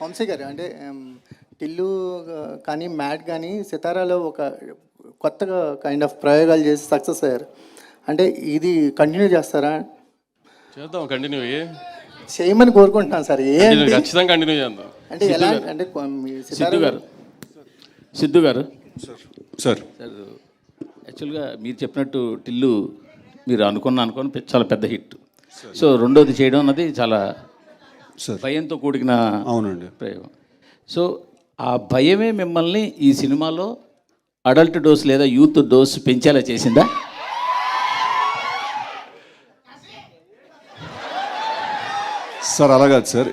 వంశీ గారు అంటే టిల్లు కానీ మ్యాట్ కానీ సితారాలో ఒక కొత్తగా కైండ్ ఆఫ్ ప్రయోగాలు చేసి సక్సెస్ అయ్యారు. అంటే ఇది కంటిన్యూ చేస్తారా? చేద్దాం, కంటిన్యూ చేయమని కోరుకుంటున్నాను సార్. ఖచ్చితంగా కంటిన్యూ చేద్దాం. అంటే ఎలా అంటే సిద్ధు గారు సార్ సార్ యాక్చువల్గా మీరు చెప్పినట్టు టిల్లు మీరు అనుకుని చాలా పెద్ద హిట్. సో రెండోది చేయడం అన్నది చాలా భయంతో కూడిన అవునండి ప్రయోగం. సో ఆ భయమే మిమ్మల్ని ఈ సినిమాలో అడల్ట్ డోస్ లేదా యూత్ డోస్ పెంచేలా చేసిందా? సార్ అలా కాదు సార్.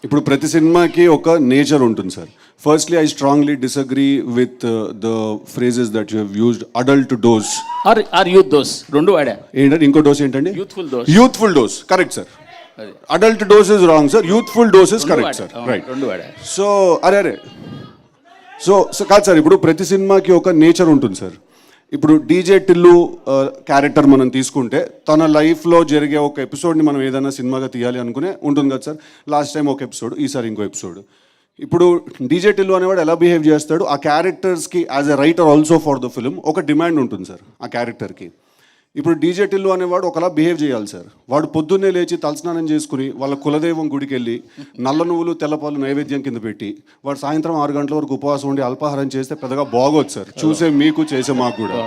ఇప్పుడు ప్రతి సినిమాకి ఒక నేచర్ ఉంటుంది sir. Firstly I strongly disagree with the phrases that you have used, adult dose or youth dose. రెండు వాడా. ఏంటంటే ఇంకో డోస్ ఏంటండి? Youthful dose. Correct sir. Adult dose is wrong sir, youthful dose is correct sir. Right. రెండు వాడా. So అరే so కాదు sir, ఇప్పుడు ప్రతి సినిమాకి ఒక నేచర్ ఉంటుంది సార్. ఇప్పుడు డీజే టిల్లు క్యారెక్టర్ మనం తీసుకుంటే తన లైఫ్లో జరిగే ఒక ఎపిసోడ్ని మనం ఏదైనా సినిమాగా తీయాలి అనుకునే ఉంటుంది కదా సార్. లాస్ట్ టైం ఒక ఎపిసోడ్, ఈసారి ఇంకో ఎపిసోడ్. ఇప్పుడు డీజే టిల్లు అనేవాడు ఎలా బిహేవ్ చేస్తాడు, ఆ క్యారెక్టర్స్కి as a writer also for the film ఒక డిమాండ్ ఉంటుంది సార్ ఆ క్యారెక్టర్కి. ఇప్పుడు డీజే టిల్లు అనేవాడు ఒకలా బిహేవ్ చేయాలి సార్. వాడు పొద్దున్నే లేచి తలస్నానం చేసుకుని వాళ్ళ కులదైవం గుడికి వెళ్ళి నల్ల నువ్వులు తెల్లపాలు నైవేద్యం కింద పెట్టి వాడు సాయంత్రం 6 గంటల వరకు ఉపవాసం ఉండి అల్పాహారం చేస్తే పెద్దగా బాగోదు సార్, చూసే మీకు చేసే మాకు కూడా.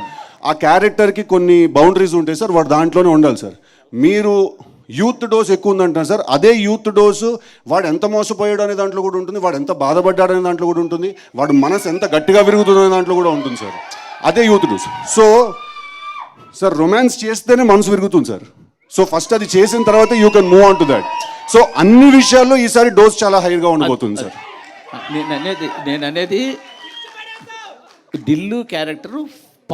ఆ క్యారెక్టర్కి కొన్ని బౌండరీస్ ఉంటాయి సార్, వాడు దాంట్లోనే ఉండాలి సార్. మీరు యూత్ డోస్ ఎక్కువ ఉందంటారు సార్. అదే యూత్ డోసు వాడు ఎంత మోసపోయాడు అనే దాంట్లో కూడా ఉంటుంది, వాడు ఎంత బాధపడ్డాడు అనే దాంట్లో కూడా ఉంటుంది, వాడు మనసు ఎంత గట్టిగా విరుగుతుంది అనే దాంట్లో కూడా ఉంటుంది సార్. అదే youth dose. So sir romance చేస్తేనే మనసు విరుగుతుంది సార్. సో ఫస్ట్ అది చేసిన తర్వాత you can move on to that. So అన్ని విషయాల్లో ఈసారి డోస్ చాలా హైగా ఉండబోతుంది సార్. నేను అనేది ఢిల్లు క్యారెక్టర్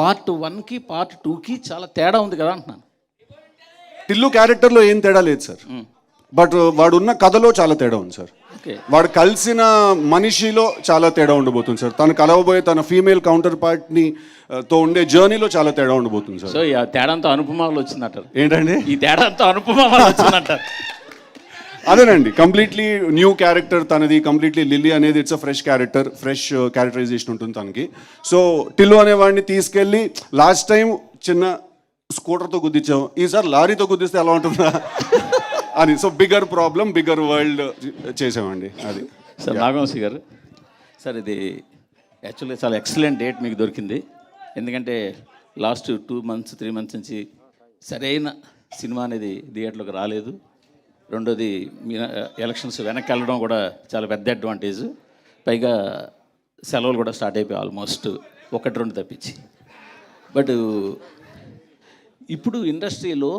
పార్ట్ 1కి పార్ట్ 2కి చాలా తేడా ఉంది కదా అంటున్నాను. టిల్లు క్యారెక్టర్లో ఏం తేడా లేదు సార్, బట్ వాడు ఉన్న కథలో చాలా తేడా ఉంది సార్. వాడు కలిసిన మనిషిలో చాలా తేడా ఉండబోతుంది సార్. తను కలవబోయే తన ఫీమేల్ కౌంటర్ పార్ట్ని తో ఉండే జర్నీలో చాలా తేడా ఉండబోతుంది సార్. సో ఈ తేడాంతో అనుపమాలు వచ్చిందంటారు. ఏంటండి ఈ తేడాంతో అనుపమాలు వచ్చిందంటారు? అదేనండి, కంప్లీట్లీ న్యూ క్యారెక్టర్ తనది. కంప్లీట్లీ లిల్లీ అనేది it's a fresh character, fresh characterization ఉంటుంది తనకి. సో టిల్లు అనేవాడిని తీసుకెళ్ళి లాస్ట్ టైం చిన్న స్కూటర్తో గుద్దించాం, ఈసారి లారీతో గుద్దిస్తే ఎలా ఉంటుందా అని. So bigger problem, bigger world చేసామండి అది. సార్ నాగవంశీ గారు, సార్ ఇది యాక్చువల్గా చాలా ఎక్సలెంట్ డేట్ మీకు దొరికింది. ఎందుకంటే లాస్ట్ 2 months 3 months నుంచి సరైన సినిమా అనేది థియేటర్లోకి రాలేదు. రెండోది మీ ఎలక్షన్స్ వెనక్కి వెళ్ళడం కూడా చాలా పెద్ద అడ్వాంటేజ్. పైగా సెలవులు కూడా స్టార్ట్ అయిపోయాయి ఆల్మోస్ట్ 1-2 తప్పించి. బట్ ఇప్పుడు ఇండస్ట్రీలో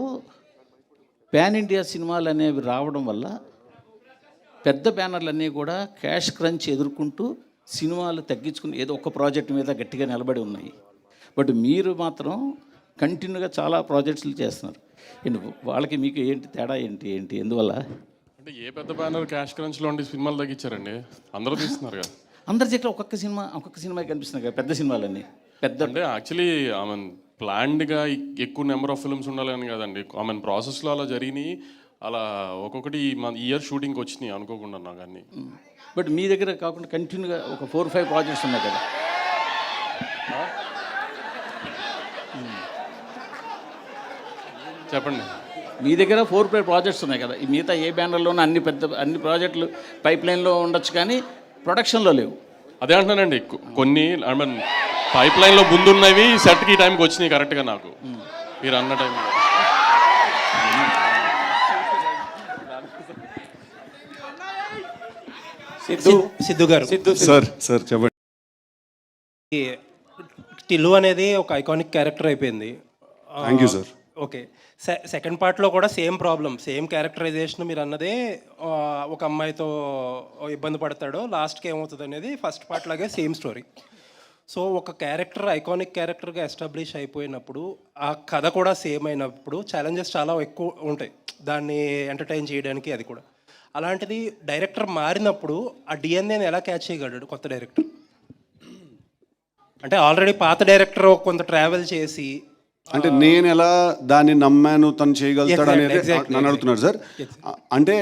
పాన్ ఇండియా సినిమాలు అనేవి రావడం వల్ల పెద్ద బ్యానర్లన్నీ కూడా క్యాష్ క్రంచ్ ఎదుర్కొంటూ సినిమాలు తగ్గించుకుని ఏదో ఒక ప్రాజెక్ట్ మీద గట్టిగా నిలబడి ఉన్నాయి. బట్ మీరు మాత్రం కంటిన్యూగా చాలా ప్రాజెక్ట్స్లు చేస్తున్నారు. వాళ్ళకి మీకు ఏంటి తేడా ఏంటి ఎందువల్ల? అంటే ఏ పెద్ద బ్యానర్ క్యాష్ క్రంచ్లో ఉండి సినిమాలు తగ్గించారండి? అందరూ తీస్తున్నారు కదా. అందరి దగ్గర ఒక్కొక్క సినిమా కనిపిస్తున్నాయి కదా పెద్ద సినిమాలన్నీ. పెద్ద అంటే యాక్చువల్లీ ప్లాన్డ్గా ఎక్కువ నెంబర్ ఆఫ్ ఫిల్మ్స్ ఉండాలని కదండి. ప్రాసెస్లో అలా జరిగినాయి. అలా ఒక్కొక్కటి ఇయర్ షూటింగ్కి వచ్చినాయి అనుకోకుండా నాకు అన్నీ. బట్ మీ దగ్గర కాకుండా కంటిన్యూగా ఒక 4-5 ప్రాజెక్ట్స్ ఉన్నాయి కదా. చెప్పండి. మీ దగ్గర 4-5 ప్రాజెక్ట్స్ ఉన్నాయి కదా. ఈ మిగతా ఏ బ్యానర్లోనూ అన్ని ప్రాజెక్టులు పైప్ లైన్లో ఉండొచ్చు కానీ ప్రొడక్షన్లో లేవు. అదే అంటున్నానండి, కొన్ని పైప్ లైన్లో ముందున్నవి సెట్కి ఈ టైంకి వచ్చినాయి కరెక్ట్గా నాకు మీరు అన్న టైంలో. సిద్ధు గారు సార్ చెప్పండి. టిల్లు అనేది ఒక ఐకానిక్ క్యారెక్టర్ అయిపోయింది. Thank you sir. Okay, second పార్ట్లో కూడా సేమ్ ప్రాబ్లం, సేమ్ క్యారెక్టరైజేషన్. మీరు అన్నదే ఒక అమ్మాయితో ఇబ్బంది పడతాడు, లాస్ట్కి ఏమవుతుంది అనేది ఫస్ట్ పార్ట్ లాగే సేమ్ స్టోరీ. సో ఒక క్యారెక్టర్ ఐకానిక్ క్యారెక్టర్గా ఎస్టాబ్లిష్ అయిపోయినప్పుడు ఆ కథ కూడా సేమ్ అయినప్పుడు ఛాలెంజెస్ చాలా ఎక్కువ ఉంటాయి దాన్ని ఎంటర్టైన్ చేయడానికి. అది కూడా అలాంటిది డైరెక్టర్ మారినప్పుడు ఆ డిఎన్ఏని ఎలా క్యాచ్ చేయగలడు కొత్త డైరెక్టర్? అంటే ఆల్రెడీ పాత డైరెక్టర్ కొంత ట్రావెల్ చేసి అంటే నేను ఎలా దాన్ని నమ్మాను తను చేయగలుగుతాడు అనేది Exactly. నన్ను అడుగుతున్నారు సార్. అంటే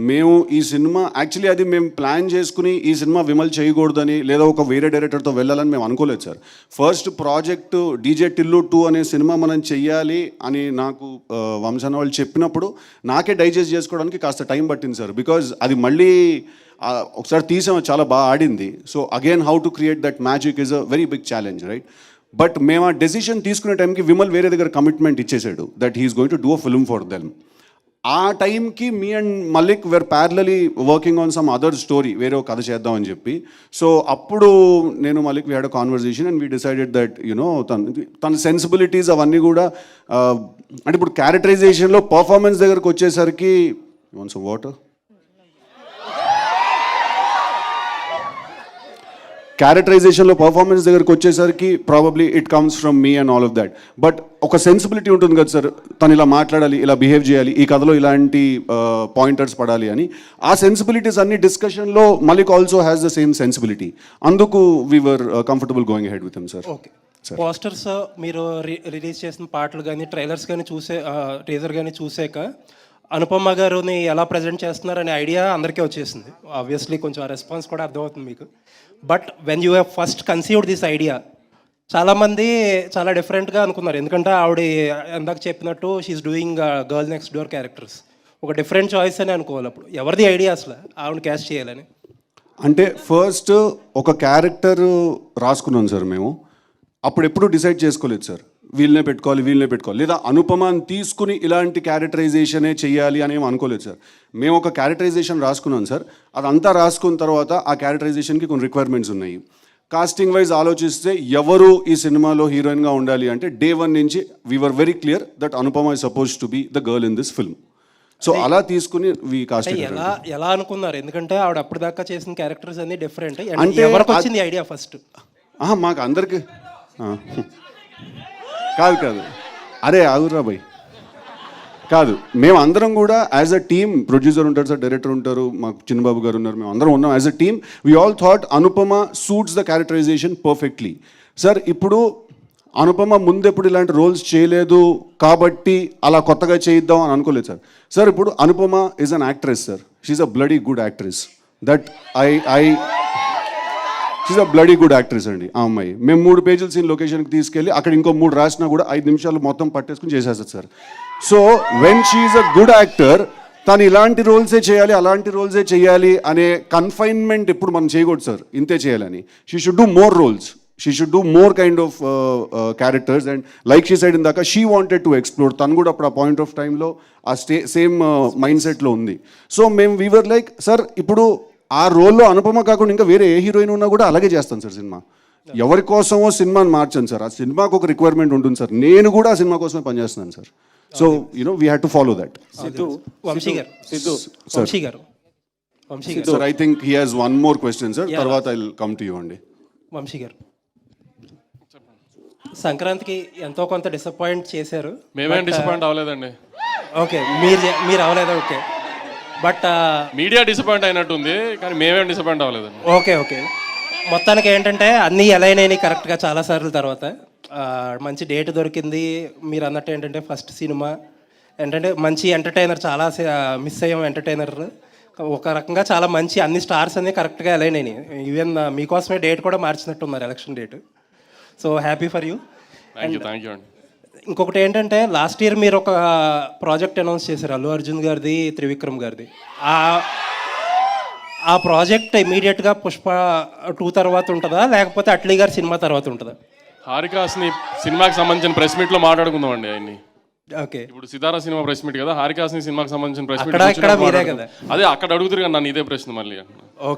మేము ఈ సినిమా యాక్చువల్లీ అది మేము ప్లాన్ చేసుకుని ఈ సినిమా విమల్ చేయకూడదని లేదా ఒక వేరే డైరెక్టర్తో వెళ్ళాలని మేము అనుకోలేదు sir. First project DJ Tillu 2 అనే సినిమా మనం చెయ్యాలి అని నాకు వంశన్న వాళ్ళు చెప్పినప్పుడు నాకే డైజెస్ట్ చేసుకోవడానికి కాస్త టైం పట్టింది సార్. బికాజ్ అది మళ్ళీ ఒకసారి తీసాము, చాలా బాగా ఆడింది. So again how to create that magic is a very big challenge, right? But మేము ఆ డెసిషన్ తీసుకునే టైంకి విమల్ వేరే దగ్గర కమిట్మెంట్ ఇచ్చేసాడు that he's going to do a film for them. ఆ టైంకి me and Malik were parallelly working on some other story, వేరే ఒక కథ చేద్దామని చెప్పి. సో అప్పుడు నేను Malik we had a conversation and we decided that you know తన సెన్సిబిలిటీస్ అవన్నీ కూడా అంటే ఇప్పుడు క్యారెక్టరైజేషన్లో పర్ఫార్మెన్స్ దగ్గరకు వచ్చేసరికి సమ్ వాటర్ క్యారెక్టరైజేషన్లో పర్ఫార్మెన్స్ దగ్గరికి వచ్చేసరికి probably it comes from me and all of that. But ఒక సెన్సిబిలిటీ ఉంటుంది కదా సార్, తను ఇలా మాట్లాడాలి, ఇలా బిహేవ్ చేయాలి, ఈ కథలో ఇలాంటి పాయింటర్స్ పడాలి అని. ఆ సెన్సిబిలిటీస్ అన్ని డిస్కషన్లో Malik also has the same sensibility. అందుకు we were comfortable going ahead with him sir. Okay, posters మీరు రిలీజ్ చేసిన పాటలు కానీ ట్రైలర్స్ కానీ టీజర్ కానీ చూసాక అనుపమ గారుని ఎలా ప్రజెంట్ చేస్తున్నారనే ఐడియా అందరికీ వచ్చేసింది. ఆబ్వియస్లీ కొంచెం ఆ రెస్పాన్స్ కూడా అర్థమవుతుంది మీకు. But when you have first conceived this idea, చాలామంది చాలా డిఫరెంట్గా అనుకున్నారు. ఎందుకంటే ఆవిడ ఇందాక చెప్పినట్టు she's doing girl next door characters, ఒక డిఫరెంట్ చాయిస్ అని అనుకోవాలి. అప్పుడు ఎవరిది ఐడియా అసలు ఆవిడ క్యాస్ట్ చేయాలని? అంటే ఫస్ట్ ఒక క్యారెక్టర్ రాసుకున్నాం సార్ మేము. అప్పుడు ఎప్పుడు డిసైడ్ చేసుకోలేదు సార్ వీళ్ళనే పెట్టుకోవాలి లేదా అనుపమాని తీసుకుని ఇలాంటి క్యారెక్టరైజేషనే చెయ్యాలి అని ఏం అనుకోలేదు సార్. మేము ఒక క్యారెక్టరైజేషన్ రాసుకున్నాం సార్. అదంతా రాసుకున్న తర్వాత ఆ క్యారెక్టరైజేషన్కి కొన్ని రిక్వైర్మెంట్స్ ఉన్నాయి. కాస్టింగ్ వైజ్ ఆలోచిస్తే ఎవరు ఈ సినిమాలో హీరోయిన్గా ఉండాలి అంటే డే 1 నుంచి we were very clear that Anupama is suppose to be the girl in this film. So అలా తీసుకుని వీ కాస్ట్. ఎలా అనుకున్నారు? ఎందుకంటే ఆవిడ అప్పటిదాకా చేసిన క్యారెక్టర్స్ అన్ని డిఫరెంట్. అంటే ఎవరికి వచ్చింది ఐడియా ఫస్ట్? మాకు అందరికి కాదు అరే ఆగురా భయ్ కాదు, మేము అందరం కూడా యాజ్ అ టీమ్, ప్రొడ్యూసర్ ఉంటారు సార్, డైరెక్టర్ ఉంటారు, మాకు చిన్నబాబు గారు ఉన్నారు, మేము అందరం ఉన్నాం as a team. We all thought Anupama suits the characterization perfectly. Sir ఇప్పుడు అనుపమ ముందెప్పుడు ఇలాంటి రోల్స్ చేయలేదు కాబట్టి అలా కొత్తగా చేయిద్దాం అని అనుకోలేదు సార్. సార్ ఇప్పుడు Anupama is an actress sir, she's a bloody good actress. That she's a bloody good actress అండి ఆ అమ్మాయి. మేము 3 పేజీల సీన్ లొకేషన్కి తీసుకెళ్ళి అక్కడ ఇంకో 3 రాసినా కూడా 5 నిమిషాలు మొత్తం పట్టేసుకుని చేసేస్తుంది sir. So when she's a good actor, తను ఇలాంటి రోల్సే చేయాలి అలాంటి రోల్సే చేయాలి అనే కన్ఫైన్మెంట్ ఎప్పుడు మనం చేయకూడదు సార్, ఇంతే చేయాలని. She should do more roles, she should do more kind of characters. And like she said ఇందాక షీ వాంటెడ్ టు ఎక్స్ప్లోర్, తను కూడా అప్పుడు ఆ పాయింట్ ఆఫ్ టైంలో ఆ సేమ్ మైండ్ సెట్లో ఉంది. సో మేము వీవర్ లైక్ సార్ ఇప్పుడు ఆ రోల్లో అనుపమ కాకుండా ఇంకా వేరే ఏ హీరోయిన్ ఉన్నా కూడా అలాగే చేస్తాను సార్ సినిమా. ఎవరి కోసమో సినిమాని మార్చాను సార్, ఆ సినిమాకు ఒక రిక్వైర్మెంట్ ఉంటుంది సార్. నేను కూడా ఆ సినిమా కోసమే పనిచేస్తున్నాను sir. So you know we had to follow that. Sir I think he has one more question sir, తర్వాత I will come to you అండి. వంశీ గారు, సంక్రాంతికి ఎంతో కొంత డిసప్పాయింట్ చేశారు. మేమేం డిసప్పాయింట్ అవ్వలేదండి. ఓకే, మీరు అవ్వలేదా? ఓకే, బట్ మీడియా డిసప్పాయింట్ అయినట్టుంది కానీ మేమేం డిసప్పాయింట్ అవ్వలేదండి. ఓకే, మొత్తానికి ఏంటంటే అన్నీ ఎలా అయినాయి కరెక్ట్గా చాలాసార్లు తర్వాత మంచి డేట్ దొరికింది. మీరు అన్నట్టు ఏంటంటే ఫస్ట్ సినిమా ఏంటంటే మంచి ఎంటర్టైనర్, చాలా మిస్ అయ్యాం ఎంటర్టైనర్. ఒక రకంగా చాలా మంచి అన్ని స్టార్స్ అన్నీ కరెక్ట్గా ఎలా అయినాయి. ఈవెన్ మీకోసమే డేట్ కూడా మార్చినట్టున్నారు, election date. So happy for you. Thank you అండి. ఇంకొకటి ఏంటంటే లాస్ట్ ఇయర్ మీరు ఒక ప్రాజెక్ట్ అనౌన్స్ చేశారు, అల్లు అర్జున్ గారిది, త్రివిక్రమ్ గారిది. ఆ ప్రాజెక్ట్ ఇమీడియట్గా పుష్ప 2 తర్వాత ఉంటుందా లేకపోతే అట్లీ గారి సినిమా తర్వాత ఉంటుందా? హారికాస్ని సినిమాకి సంబంధించిన ప్రెస్ మీట్లో మాట్లాడుకుందాం అండి ఆయన్ని. ఓకే, ఇప్పుడు సితారా సినిమా ప్రెస్ మీట్ కదా, హారికాస్ని సినిమాకి సంబంధించిన ప్రెస్ ఇక్కడ మీరే మీట్ కదా. అదే అక్కడ అడుగుతారు కదా నన్ను ఇదే ప్రశ్న మళ్ళీ. ఓకే.